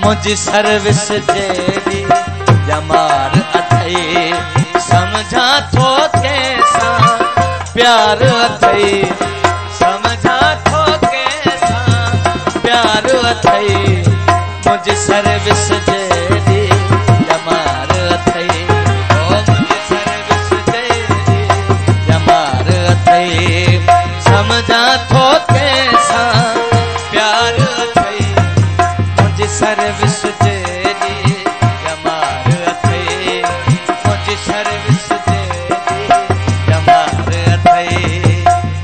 मुझी सर्विस जेडी जमार अथई समझा थो कैसा प्यार अथई समझा थो कैसा प्यार अथई मुझी सर्विस जेडी जमार अथई ओ मुझी सर्विस जेडी जमार अथई समझा थो कैसा प्यार अथई मुझी सर्विस जेडी जमार अथई मुझी सर्विस जेडी जमार अथई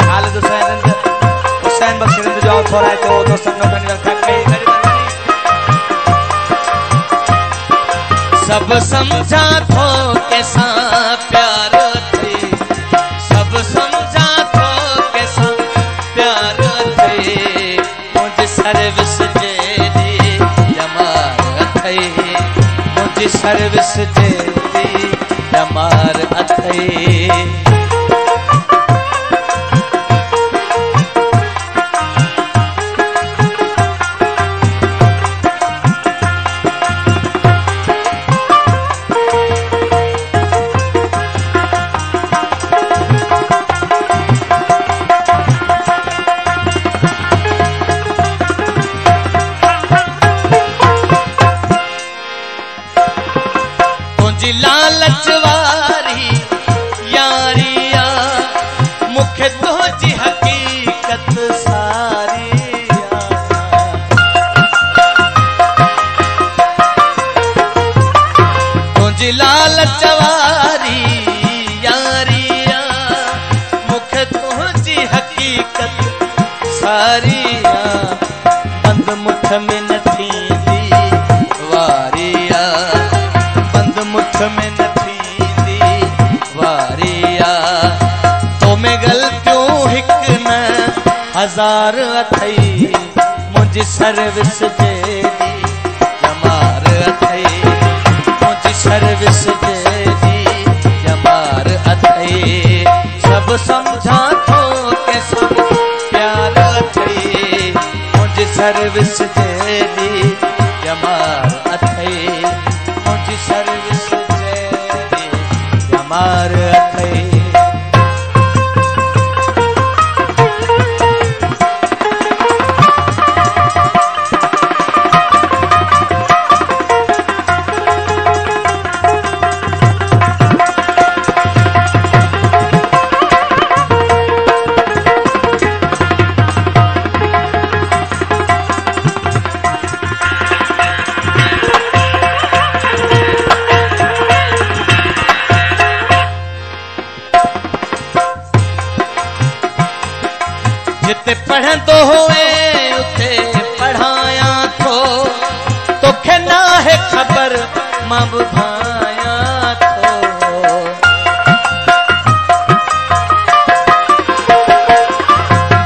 खालिद हुसैन बख्शी ने जवाब छोड़ा है तो दोस्तों का धन्यवाद सब समझा थो कैसा प्यार अथई सब समझा थो कैसा प्यार अथई मुझी सर्विस जेडी जमार अथई मुझी सर्विस जेडी जमार अथई लालच वारी यारिया मुखे तुझी हकीकत सारी तुझी लालच वारी यारिया मुखे तुझी हकीकत सारिया बंद मुठ में न थींदी वारिया मुठ में न थींदी वारिया तो में गलतियों हिक न हजार अथई मुझी सर्विस जेडी जमार अथई मुझी सर्विस जेडी जमार अथई सब समझा थो कैसा प्यार अथई मुझी सर्विस जेडी जमार अथई मुझी सर्विस जेडी जमार अथई जिते पढ़ंदो हुए उते पढ़ाया थो तोखे ना है खबर मां ॿुधाया थो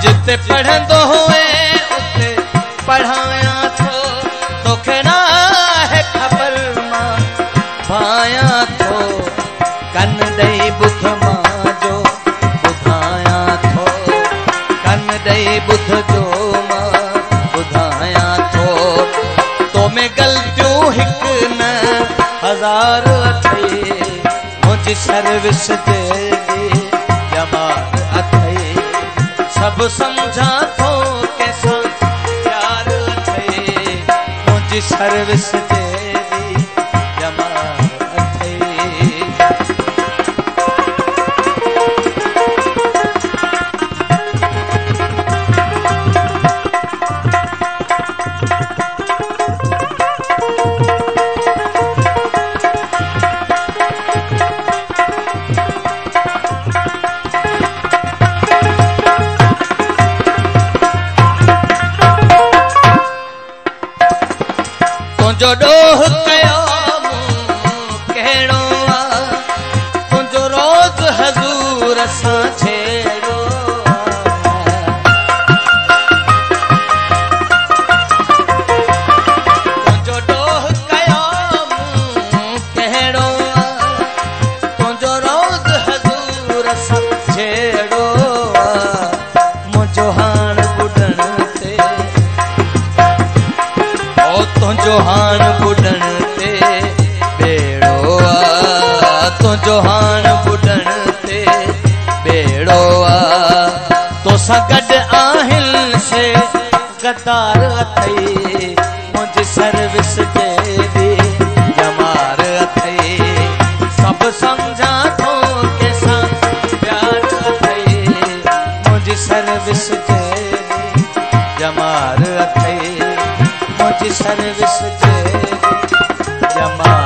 जिते पढ़ंदो हुए उते पढ़ाया थो तोखे ना है खबर मां भाया थो कन ॾेई ॿुध मां जो ॿुधाया थो कन ॾेई ॿुध जो मां ॿुधाया थो तो में गलतियूं हिक न हजार अथई मुझी सर्विस जेडी जमार अथई सब समझा थो कैसा प्यार अथई मुझी सर्विस जेडी जमार अथई तुंहिंजो ॾोह कयो कहिड़ो आहे तुंहिंजो रोज़ हज़ूर सां छेड़ो तुंहिंजो ॾोह कयो कहिड़ो आहे तुंहिंजो रोज़ हज़ूर सां छेड़ो मुंहिंजो हाण ॿुधण ते तुझो हाण बुॾण ते बेड़ो आ तुझो हाण बुॾण ते बेड़ो आ तोसां गॾु आहिनि से गद्दार अथई मुंहिंजी सर्विस जे जमार अथई सब समझा थो कंहिंसां प्यार अथई मुंहिंजी सर्विस जे जमार अथई मुझी सर्विस जे जमा